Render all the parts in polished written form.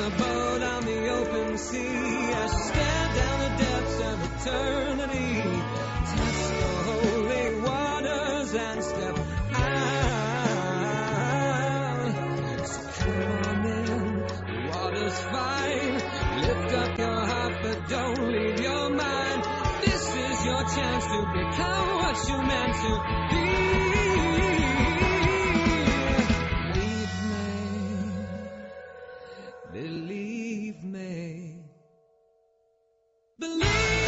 a boat on the open sea as you stare down the depths of eternity. Test the holy waters and step out. So come on in, the water's fine. Lift up your heart, but don't leave your mind. This is your chance to become what you meant to be. Believe me. Believe me.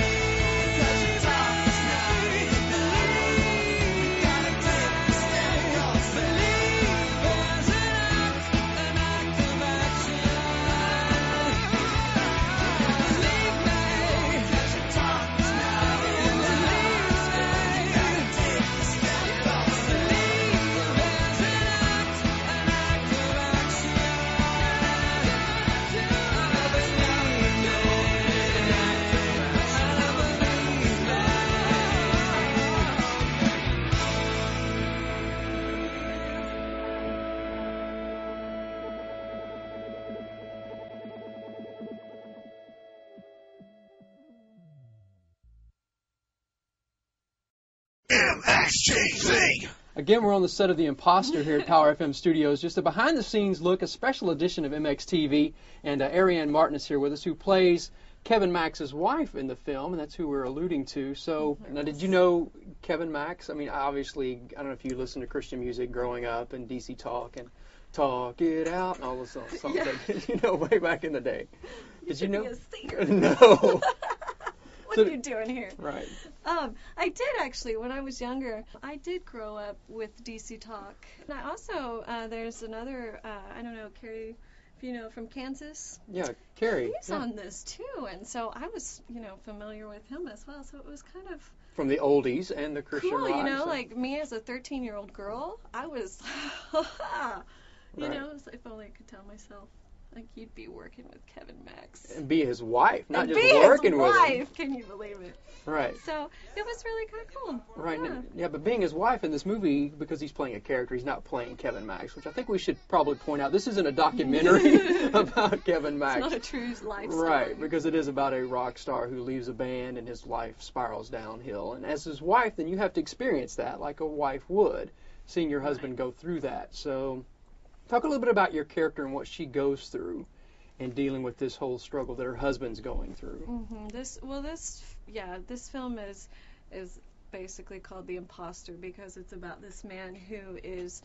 MXTV! Again, we're on the set of The Imposter here at Power FM Studios. Just a behind-the-scenes look, a special edition of MXTV. And Ariane Martin is here with us, who plays Kevin Max's wife in the film, and that's who we're alluding to. So, now, did you know Kevin Max? I mean, obviously, I don't know if you listened to Christian music growing up and DC Talk and Talk It Out and all those songs that, you know, way back in the day. Did you know? Be a singer. No. What are you doing here? Right. I did actually, when I was younger, I did grow up with DC Talk. And I also, there's another, I don't know, Carrie, if you know, from Kansas. Yeah, Carrie. He's on this too, and so I was, you know, familiar with him as well, so it was kind of from the oldies and the Christian cool, rock. you know, like me as a 13-year-old girl, I was, you know, it's like, if only I could tell myself. Like, you'd be working with Kevin Max. And be his wife, not and just be working his with wife. him. Can you believe it? Right. So it was really kind of cool. Right. Yeah. Yeah, but being his wife in this movie, because he's playing a character, he's not playing Kevin Max, which I think we should probably point out. This isn't a documentary about Kevin Max. It's not a true life story. Right, because it is about a rock star who leaves a band and his life spirals downhill. And as his wife, then you have to experience that like a wife would, seeing your husband go through that. So talk a little bit about your character and what she goes through and dealing with this whole struggle that her husband's going through. Mm-hmm. This film is basically called The Imposter because it's about this man who is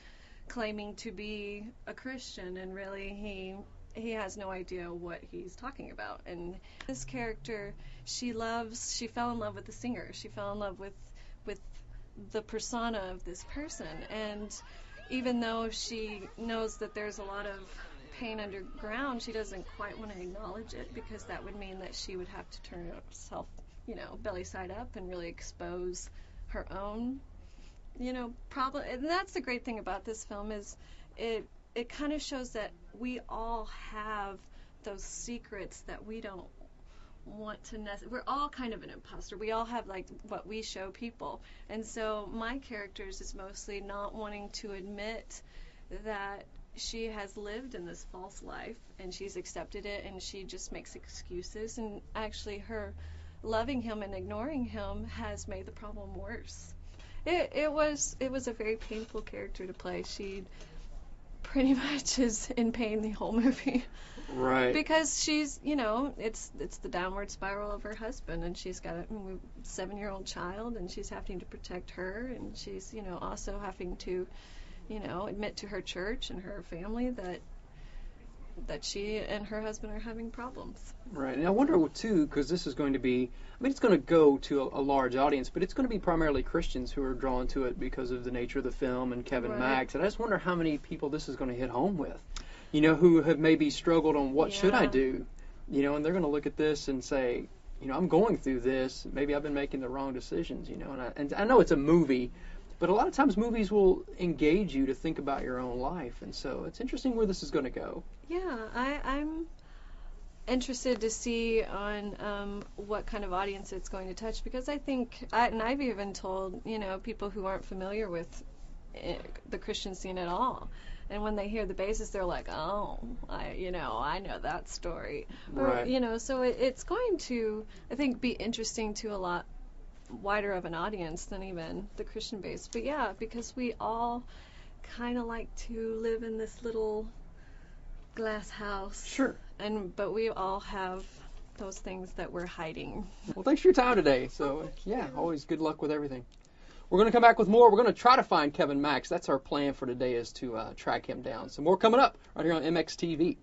claiming to be a Christian, and really he has no idea what he's talking about. And this character, she fell in love with the singer. She fell in love with the persona of this person, and even though she knows that there's a lot of pain underground, she doesn't quite want to acknowledge it because that would mean that she would have to turn herself, you know, belly side up and really expose her own, you know, problem. And that's the great thing about this film is it kind of shows that we all have those secrets that we don't want to we're all kind of an imposter. We all have like what we show people. And so my characters is mostly not wanting to admit that she has lived in this false life and she's accepted it, and she just makes excuses, and actually her loving him and ignoring him has made the problem worse. It was a very painful character to play. She pretty much is in pain the whole movie. Right. Because she's, you know, it's the downward spiral of her husband, and she's got a 7-year-old child, and she's having to protect her, and she's, you know, also having to, you know, admit to her church and her family that she and her husband are having problems. Right. And I wonder, too, because this is going to be, I mean, it's going to go to a large audience, but it's going to be primarily Christians who are drawn to it because of the nature of the film and Kevin Max. And I just wonder how many people this is going to hit home with, you know, who have maybe struggled on what should I do, you know, and they're going to look at this and say, you know, I'm going through this. Maybe I've been making the wrong decisions, you know. And I know it's a movie, but a lot of times movies will engage you to think about your own life. And so it's interesting where this is going to go. Yeah, I'm interested to see on what kind of audience it's going to touch, because I think, and I've even told, you know, people who aren't familiar with the Christian scene at all. And when they hear the basis, they're like, oh, I know that story. Right. So it's going to, I think, be interesting to a lot wider of an audience than even the Christian base. But yeah, because we all kind of like to live in this little glass house. Sure. But we all have those things that we're hiding. Well, thanks for your time today. So, yeah, always good luck with everything. We're going to come back with more. We're going to try to find Kevin Max. That's our plan for today, is to track him down. So more coming up right here on MXTV.